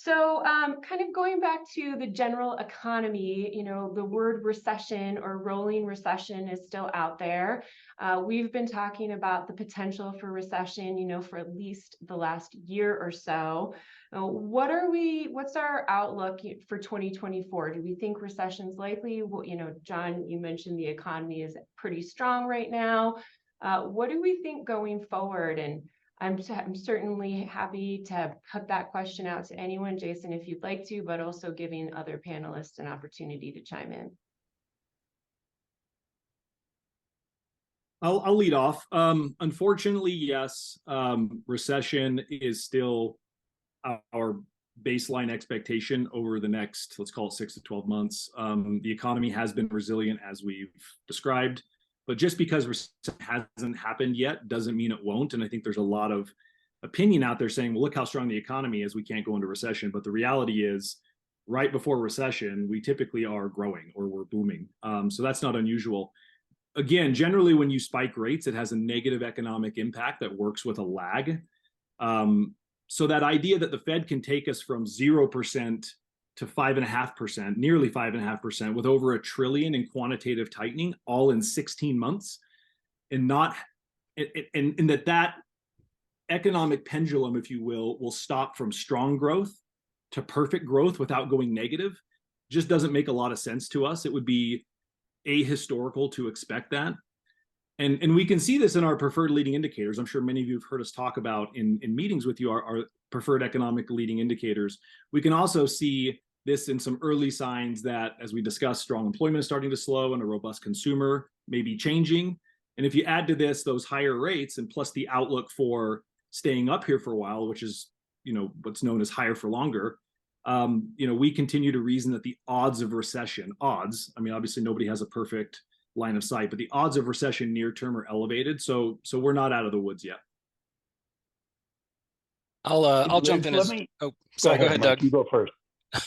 Kind of going back to the general economy, the word recession or rolling recession is still out there. We've been talking about the potential for recession, for at least the last year or so. What's our outlook for 2024? Do we think recession's likely? Well, John, you mentioned the economy is pretty strong right now. What do we think going forward? And I'm certainly happy to put that question out to anyone, Jason, if you'd like to, but also giving other panelists an opportunity to chime in. I'll lead off. Unfortunately, yes, recession is still our baseline expectation over the next, let's call it 6 to 12 months. The economy has been resilient as we've described. But just because recession hasn't happened yet doesn't mean it won't. And I think there's a lot of opinion out there saying, well, look how strong the economy is, we can't go into recession. But the reality is, right before recession, we typically are growing or we're booming. So that's not unusual. Again, generally, when you spike rates, it has a negative economic impact that works with a lag. So that idea that the Fed can take us from 0% to 5.5%, nearly 5.5%, with over $1 trillion in quantitative tightening, all in 16 months, and that economic pendulum, if you will stop from strong growth to perfect growth without going negative, just doesn't make a lot of sense to us. It would be ahistorical to expect that. And we can see this in our preferred leading indicators. I'm sure many of you have heard us talk about in meetings with you, our preferred economic leading indicators. We can also see this in some early signs that, as we discussed, strong employment is starting to slow and a robust consumer may be changing. And if you add to this those higher rates and plus the outlook for staying up here for a while, which is what's known as higher for longer, we continue to reason that the odds of recession, obviously nobody has a perfect line of sight, but the odds of recession near term are elevated. So we're not out of the woods yet. I'll jump in. Sorry, go ahead, Doug. You go first.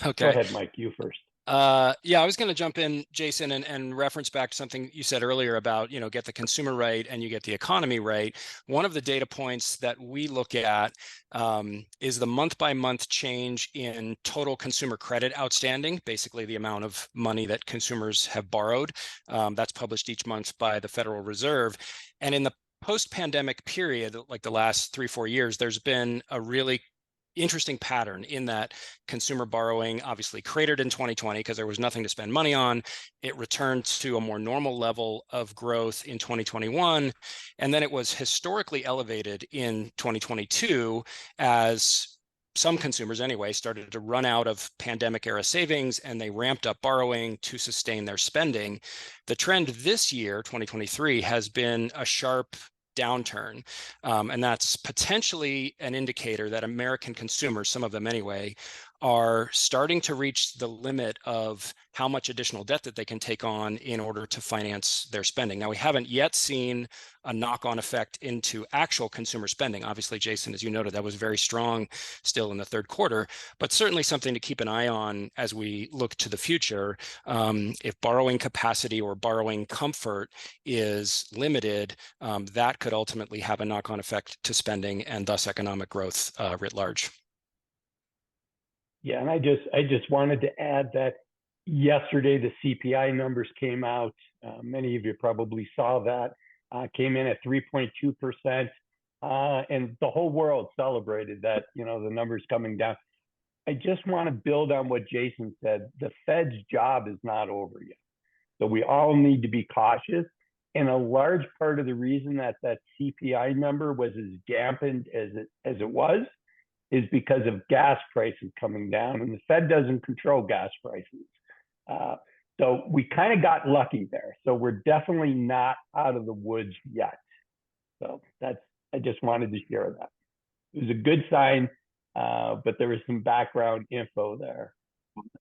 Okay. Go ahead, Mike. You first. Yeah, I was going to jump in, Jason, and reference back to something you said earlier about, get the consumer right and you get the economy right. One of the data points that we look at is the month-by-month change in total consumer credit outstanding, basically the amount of money that consumers have borrowed. That's published each month by the Federal Reserve. And in the post-pandemic period, like the last 3-4 years, there's been a really interesting pattern in that consumer borrowing obviously cratered in 2020 because there was nothing to spend money on. It returned to a more normal level of growth in 2021. And then it was historically elevated in 2022 as some consumers anyway started to run out of pandemic era savings and they ramped up borrowing to sustain their spending. The trend this year, 2023, has been a sharp downturn. And that's potentially an indicator that American consumers, some of them anyway, are starting to reach the limit of how much additional debt that they can take on in order to finance their spending. Now, we haven't yet seen a knock-on effect into actual consumer spending. Obviously, Jason, as you noted, that was very strong still in the third quarter, but certainly something to keep an eye on as we look to the future. If borrowing capacity or borrowing comfort is limited, that could ultimately have a knock-on effect to spending and thus economic growth writ large. Yeah, and I just wanted to add that yesterday the CPI numbers came out. Many of you probably saw that. Came in at 3.2%, and the whole world celebrated that. The numbers coming down. I just want to build on what Jason said. The Fed's job is not over yet, so we all need to be cautious. And a large part of the reason that CPI number was as dampened as it was is because of gas prices coming down, and the Fed doesn't control gas prices. So we kind of got lucky there. So we're definitely not out of the woods yet. So I just wanted to share that. It was a good sign, but there was some background info there.